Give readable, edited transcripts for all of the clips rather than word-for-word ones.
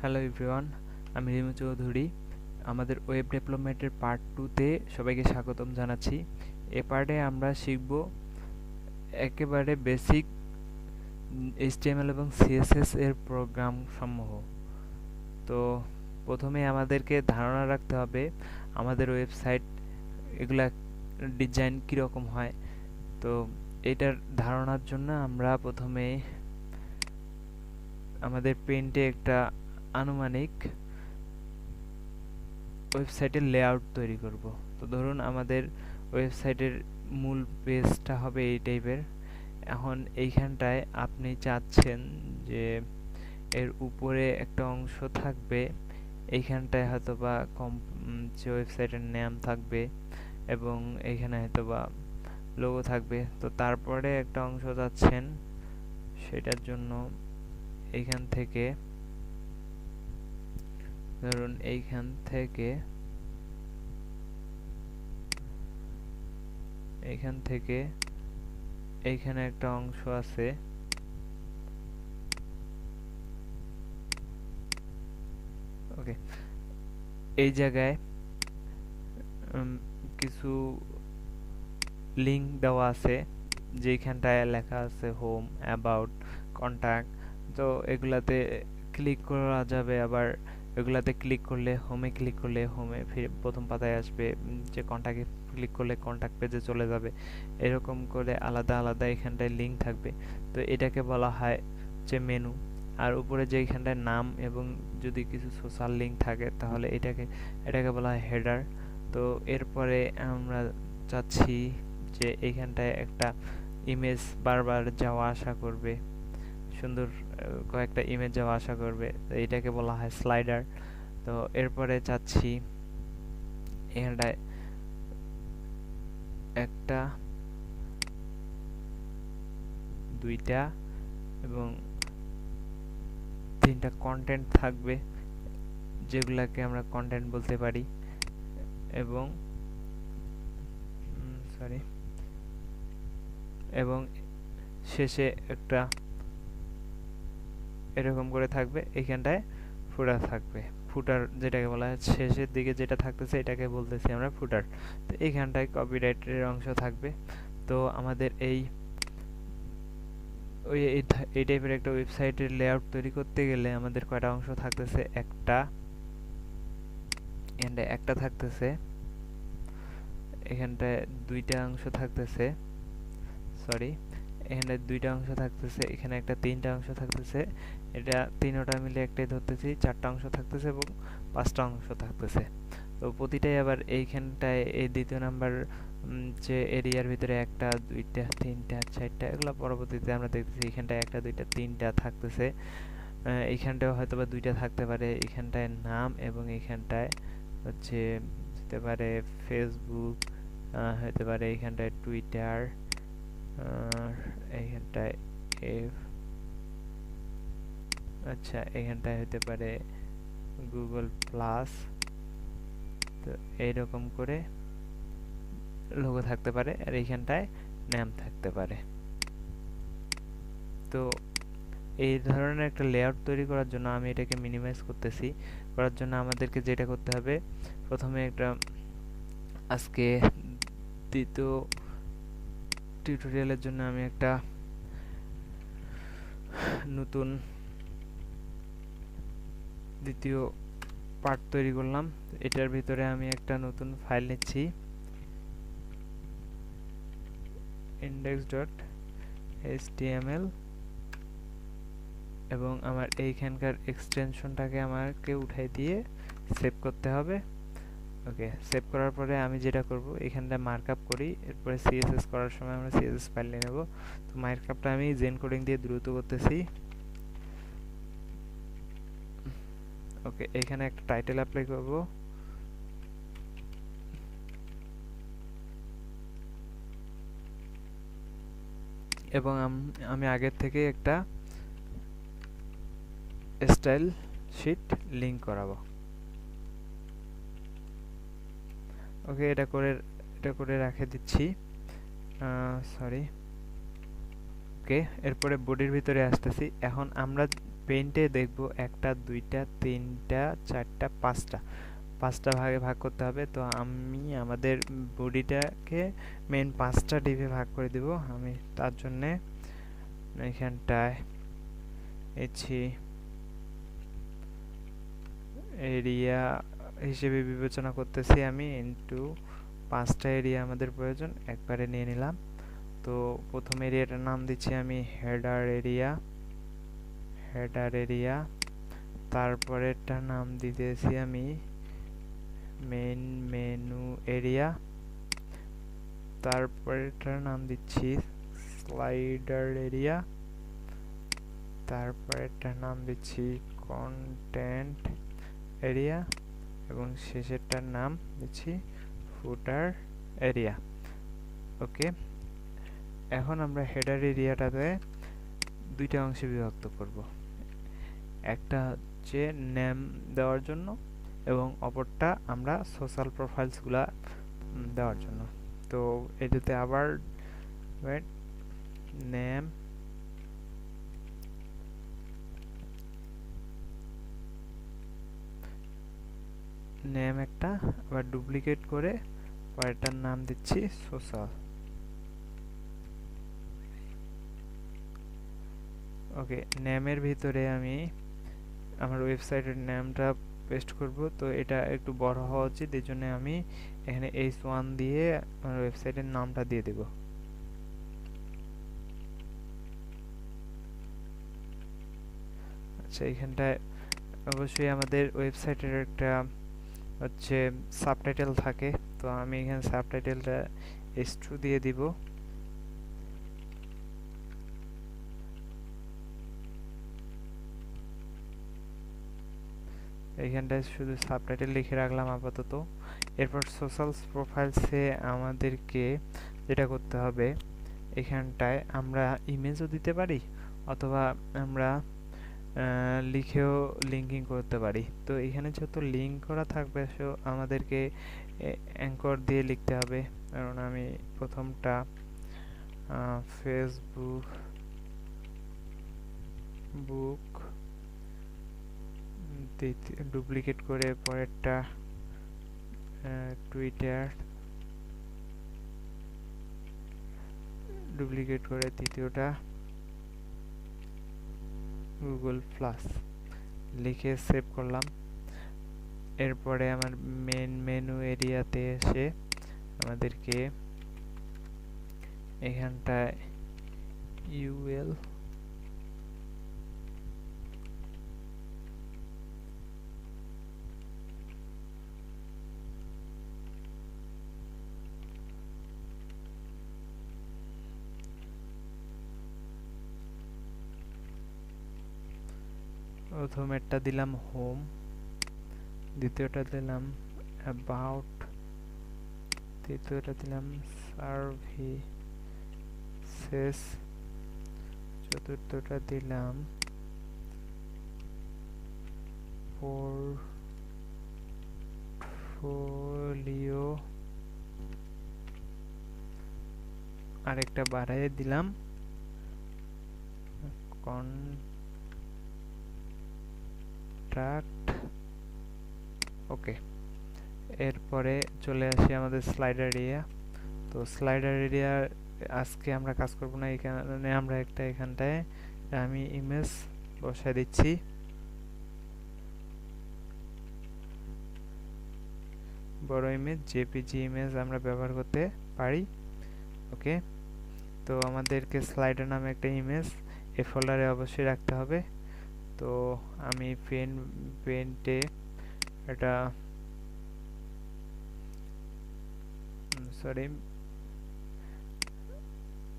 Hello everyone, আমি রিমু চৌধুরী। আমাদের web ডেভেলপমেন্টের পার্ট 2-তে সবাইকে স্বাগতম জানাচ্ছি। এ পার্টে আমরা শিখব একেবারে বেসিক HTML এবং CSS এর প্রোগ্রাম সমূহ। তো প্রথমে আমাদেরকে ধারণা রাখতে হবে আমাদের ওয়েবসাইট এগুলা ডিজাইন কীরকম হয়। তো এটার ধারণার জন্য আমরা প্রথমে আমাদের পেন্টে একটা আনুমানিক ওয়েবসাইটের লেআউট তৈরি করব। তো ধরুন আমাদের ওয়েবসাইটের মূল পেজটা হবে এই টাইপের। এখন এইখানটায় আপনি চাচ্ছেন যে এর উপরে একটা অংশ থাকবে, এইখানটায় হয়তোবা যে ওয়েবসাইটের নাম থাকবে এবং এইখানে হয়তোবা লোগো থাকবে। তো তারপরে একটা অংশ চাচ্ছেন, সেটার জন্য এইখান থেকে ধরুন এইখান থেকে এইখানে একটা অংশ আছে, ওকে। এই জায়গায় কিছু লিঙ্ক দেওয়া আছে, যেখানটায় লেখা আছে হোম, অ্যাবাউট, কন্ট্যাক্ট। তো এগুলাতে ক্লিক করা যাবে, আবার এগুলাতে ক্লিক করলে হোমে ফিরে প্রথম পাতায় আসবে, যে কন্ট্যাক্টে ক্লিক করলে কন্ট্যাক্ট পেজে চলে যাবে। এরকম করে আলাদা আলাদা এখানটায় লিঙ্ক থাকবে। তো এটাকে বলা হয় যে মেনু। আর উপরে যে এখানটায় নাম এবং যদি কিছু সোশ্যাল লিঙ্ক থাকে তাহলে এটাকে বলা হয় হেডার। তো এরপরে আমরা চাচ্ছি যে এইখানটায় একটা ইমেজ বারবার যাওয়া আসা করবে, সুন্দর কয়েকটা ইমেজ যাওয়া আসা করবে, তো এটাকে বলা হয় স্লাইডার। তো এরপরে চাচ্ছি এখানটায় একটা, দুইটা এবং তিনটা কন্টেন্ট থাকবে, যেগুলাকে আমরা কন্টেন্ট বলতে পারি। এবং এবং শেষে একটা এরকম করে থাকবে, এইখানটায় ফুটার থাকবে। ফুটার যেটাকে বলা হয় শেষের দিকে যেটা থাকতেছে এটাকে বলতেছি আমরা ফুটার। তো এইখানটায় কপিরাইটের অংশ থাকবে। তো আমাদের এই টাইপের একটা ওয়েবসাইটের লেআউট তৈরি করতে গেলে আমাদের কয়টা অংশ থাকতেছে, একটা থাকতেছে, এখানটায় দুইটা অংশ থাকতেছে, এখানে দুইটা অংশ থাকতেছে, এখানে একটা তিনটা অংশ থাকতেছে, এটা তিনটা মিলে একটাই ধরতেছি, চারটা অংশ থাকতেছে এবং পাঁচটা অংশ থাকতেছে। তো প্রতিটাই আবার এইখানটায় এই দ্বিতীয় নাম্বার যে এরিয়ার ভিতরে একটা, দুইটা, তিনটা, চারটা, এগুলো পরবর্তীতে আমরা দেখতেছি এখানটায় একটা, দুইটা, তিনটা থাকতেছে। এইখানটায় হয়তোবা দুইটা থাকতে পারে, এইখানটায় নাম এবং এইখানটায় হচ্ছে হতে পারে ফেসবুক, হতে পারে এইখানটায় টুইটার, এইখানটায় আচ্ছা এখানটায় হতে পারে গুগল প্লাস। তো এইরকম করে লোগো থাকতে পারে, আর এইখানটায় নাম থাকতে পারে। তো এই ধরনের একটা লেআউট তৈরি করার জন্য আমি এটাকে মিনিমাইজ করতেছি। করার জন্য আমাদেরকে যেটা করতে হবে, প্রথমে একটা আজকে দ্বিতীয় টিউটোরিয়ালের জন্য আমি একটা নতুন দ্বিতীয় পার্ট তৈরি করলাম। এটার ভিতরে আমি একটা নতুন ফাইল নিচ্ছি, index.html, এবং আমার এইখানকার এক্সটেনশনটাকে আমাকে উঠাই দিয়ে সেভ করতে হবে। ওকে, সেভ করার পরে আমি যেটা করব, এখানটা মার্কআপ করি, এরপরে সিএসএস করার সময় আমরা সিএসএস ফাইল নিয়ে নেব। তো মার্কআপটা আমি জেন কোডিং দিয়ে দ্রুত করতেছি। ওকে, এখানে একটা টাইটেল অ্যাপ্লাই করব, এবং আমি আগের থেকে একটা স্টাইল শীট লিংক করাবো। ওকে, এটা করে রেখে দিচ্ছি। ওকে, এরপরে বডির ভিতরে আসতেছি। এখন আমরা পেইন্টে দেখব একটা দুইটা তিনটা চারটা পাঁচটা ভাগে ভাগ করতে হবে। তো আমি আমাদের বডিটাকে মেন 5টা ডিপে ভাগ করে দিব। আমি তার জন্যে এখানটায় এরিয়া হিসেবে বিবেচনা করতেছি আমি ইনটু 5টা এরিয়া আমাদের প্রয়োজন, একবারে নিয়ে নিলাম। তো প্রথম এরিয়াটার নাম দিচ্ছি আমি হেডার এরিয়া। তারপরেরটার নাম দিতেছি আমি মেন মেনু এরিয়া। তারপরেরটার নাম দিচ্ছি স্লাইডার এরিয়া। তারপরেরটার নাম দিচ্ছি কন্টেন্ট এরিয়া এবং শেষেরটার নাম দিচ্ছি ফুটার এরিয়া। ওকে, এখন আমরা হেডার এরিয়াটাতে দুইটা অংশে বিভক্ত করব, একটা হচ্ছে নেম দেওয়ার জন্য এবং অপরটা আমরা সোশ্যাল প্রোফাইলসগুলা দেওয়ার জন্য। তো এটাতে আবার নেম একটা আবার ডুপ্লিকেট করে পরেরটার নাম দিচ্ছি সোশ্যাল। ওকে, নেমের ভিতরে আমি আমার ওয়েবসাইটের নামটা পেস্ট করব। তো এটা একটু বড় হওয়া উচিত, এই জন্য আমি এখানে h1 দিয়ে আমার ওয়েবসাইটের নামটা দিয়ে দেব। আচ্ছা, এখানটায় অবশ্যই আমাদের ওয়েবসাইটের একটা হচ্ছে সাবটাইটেল থাকে। তো আমি এখানে সাবটাইটেলটা h2 দিয়ে দিব। এইখানটায় শুধু সাবটাইটেল লিখে রাখলাম আপাতত। এরপর সোশ্যাল প্রোফাইলসে আমাদেরকে যেটা করতে হবে, এখানটায় আমরা ইমেজও দিতে পারি অথবা আমরা লিখেও লিঙ্কিং করতে পারি। তো এখানে যেহেতু লিঙ্ক করা থাকবে সো আমাদেরকে অ্যাঙ্কর দিয়ে লিখতে হবে। কারণ আমি প্রথমটা ফেসবুক ডুপ্লিকেট করে পরেরটা টুইটার ডুপ্লিকেট করে তৃতীয়টা গুগল প্লাস লিখে সেভ করলাম। এরপরে আমার মেন মেনু এরিয়াতে এসে আমাদেরকে এখানটায় ইউএল প্রথমেরটা দিলাম হোম, দ্বিতীয়টা দিলাম অ্যাবাউট, তৃতীয়টা দিলাম সার্ভিসেস, চতুর্থটা দিলাম পোর্টফোলিও, আরেকটা বাড়াইয়ে দিলাম কন্ট্রাক্ট। ওকে, এরপরে চলে আসি আমাদের স্লাইডার এরিয়া। তো স্লাইডার এরিয়া আজকে আমরা কাজ করব না, এখানে আমরা একটা এখানটায় আমি ইমেজ বসায় দিচ্ছি। বড় ইমেজ জেপিজি ইমেজ আমরা ব্যবহার করতে পারি। ওকে, তো আমাদেরকে স্লাইডার নামে একটা ইমেজ এই ফোল্ডারে অবশ্যই রাখতে হবে। তো আমি পেন্টে এটা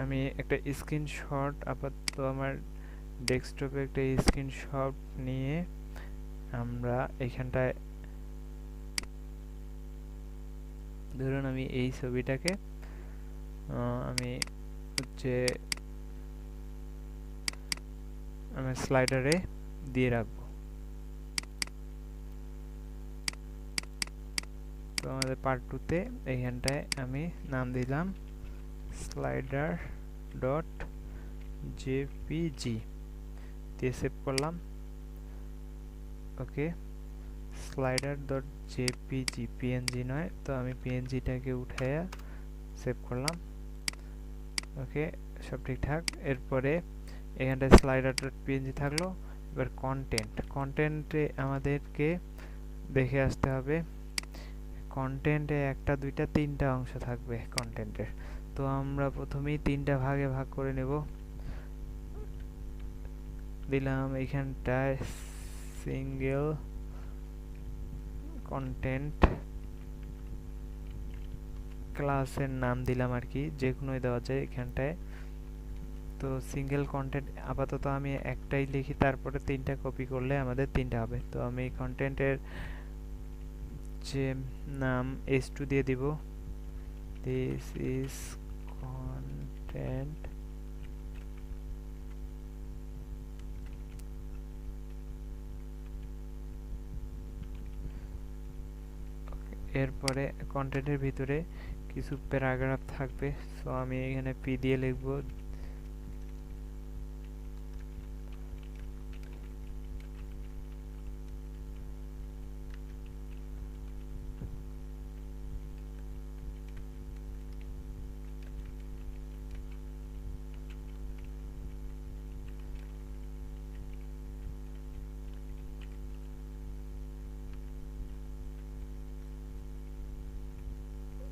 আমি একটা স্ক্রিনশট আপাতত আমার ডেস্কটপে একটা স্ক্রিনশট নিয়ে আমরা এখানটায় ধরুন আমি এই ছবিটাকে আমি হচ্ছে আমি স্লাইডারে দিয়ে রাখবো। তো আমাদের পার্ট 2তে এইখানটায় আমি নাম দিলাম slider.jpg দিয়ে সেভ করলাম। ওকে, স্লাইডার ডট জেপিজি, পিএনজি নয়, তো আমি পিএনজিটাকে উঠাইয়া সেভ করলাম। ওকে, সব ঠিকঠাক। এরপরে এখানটায় স্লাইডার ডট পিএনজি থাকলো। এবার কন্টেন্টে আমাদেরকে দেখে আসতে হবে, কন্টেন্টে একটা দুইটা তিনটা অংশ থাকবে কন্টেন্টের। তো আমরা প্রথমেই তিনটা ভাগে ভাগ করে নেব। দিলাম এইখানটায় সিঙ্গেল কন্টেন্ট, ক্লাসের নাম দিলাম আর কি, যে কোনোই দেওয়া যায় এখানটায়। তো সিঙ্গেল কন্টেন্ট আপাতত আমি একটাই লিখি, তারপরে তিনটা কপি করলে আমাদের তিনটা হবে। তো আমি কন্টেন্টের যে নাম s2 দিয়ে দিব, দিস ইজ কন্টেন্ট। এরপরে কন্টেন্টের ভিতরে কিছু প্যারাগ্রাফ থাকবে, সো আমি এখানে p দিয়ে লিখবো।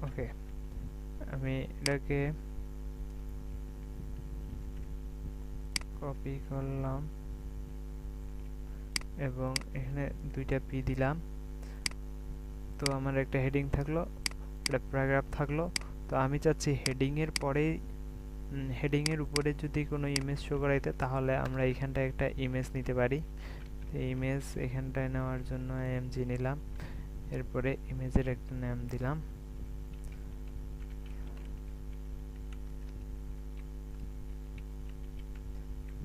ওকে, আমি এটাকে কপি করলাম এবং এখানে দুইটা পি দিলাম। তো আমার একটা হেডিং থাকলো, একটা প্যারাগ্রাফ থাকলো। তো আমি চাচ্ছি হেডিং এর পরে, হেডিং এর উপরে যদি কোনো ইমেজ শো করাইতে, তাহলে আমরা এখানটায় একটা ইমেজ নিতে পারি। ইমেজ এখানটায় নেওয়ার জন্য এমজি নিলাম। এরপরে ইমেজের একটা নাম দিলাম,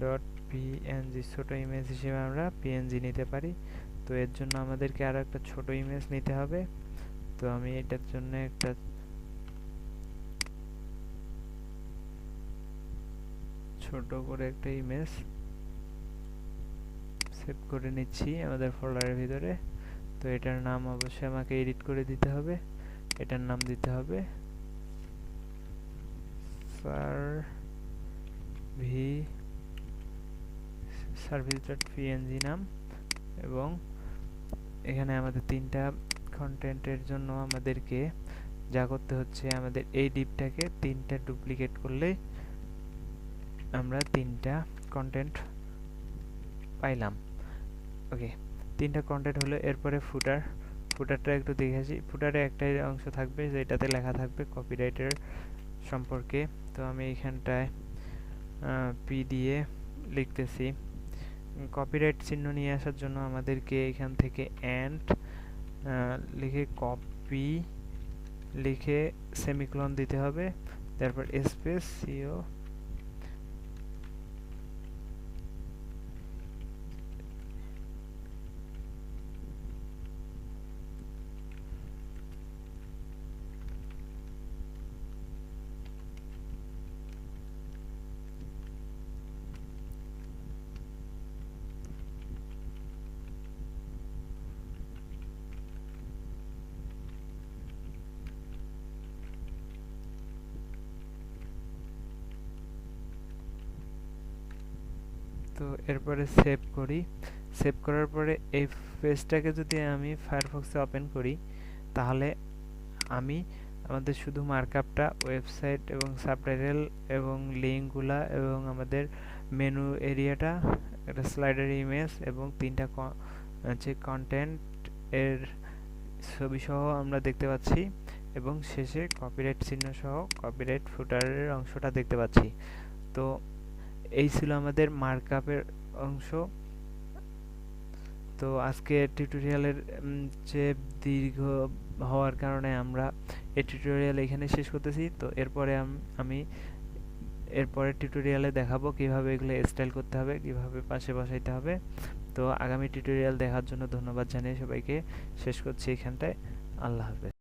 ডট পিএনজি। ছোট ইমেজ হিসেবে আমরা পিএনজি নিতে পারি। তো এর জন্য আমাদেরকে আরো একটা ছোট ইমেজ নিতে হবে। তো আমি এটার জন্য একটা ছোট করে একটা ইমেজ সেভ করে নিচ্ছি আমাদের ফোল্ডারের ভিতরে। তো এটার নাম অবশ্যই আমাকে এডিট করে দিতে হবে। এটার নাম দিতে হবে সার্ভিস.png নাম। এবং এখানে আমাদের তিনটা কন্টেন্টের জন্য আমাদেরকে যা করতে হচ্ছে, আমাদের এই ডিপটাকে তিনটা ডুপ্লিকেট করলে আমরা তিনটা কন্টেন্ট পাইলাম। ওকে, তিনটা কন্টেন্ট হলো। এরপরে ফুটারটা একটু দেখে আসি। ফুটারে একটাই অংশ থাকবে যেটাতে লেখা থাকবে কপিরাইটের সম্পর্কে। তো আমি এইখানটায় পি দিয়ে লিখতেছি। কপিরাইট চিহ্ন নিয়ে আসার জন্য আমাদেরকে এখান থেকে অ্যান্ড লিখে কপি লিখে সেমিকোলন দিতে হবে, তারপর স্পেস সিও তো এরপরে সেভ করি। সেভ করার পরে এই পেজটাকে যদি আমি ফায়ারফক্সে ওপেন করি, তাহলে আমি আমাদের শুধু মার্কআপটা, ওয়েবসাইট এবং সাবটাইটেল এবং লিঙ্কগুলা এবং আমাদের মেনু এরিয়াটা, একটা স্লাইডার ইমেজ এবং তিনটা যে কন্টেন্ট এর ছবি সহ আমরা দেখতে পাচ্ছি, এবং শেষে কপিরাইট চিহ্ন সহ কপিরাইট ফুটারের অংশটা দেখতে পাচ্ছি। তো এই ছিল আমাদের মার্কআপের অংশ। তো আজকে টিউটোরিয়ালের যে দীর্ঘ হওয়ার কারণে আমরা এই টিউটোরিয়াল এখানে শেষ করতেছি। তো এরপরে আমি এরপরের টিউটোরিয়ালে দেখাবো কিভাবে এগুলো স্টাইল করতে হবে, কিভাবে পাশে বসাইতে হবে। তো আগামী টিউটোরিয়াল দেখার জন্য ধন্যবাদ জানিয়ে সবাইকে শেষ করছি এখানটায়। আল্লাহ হাফেজ।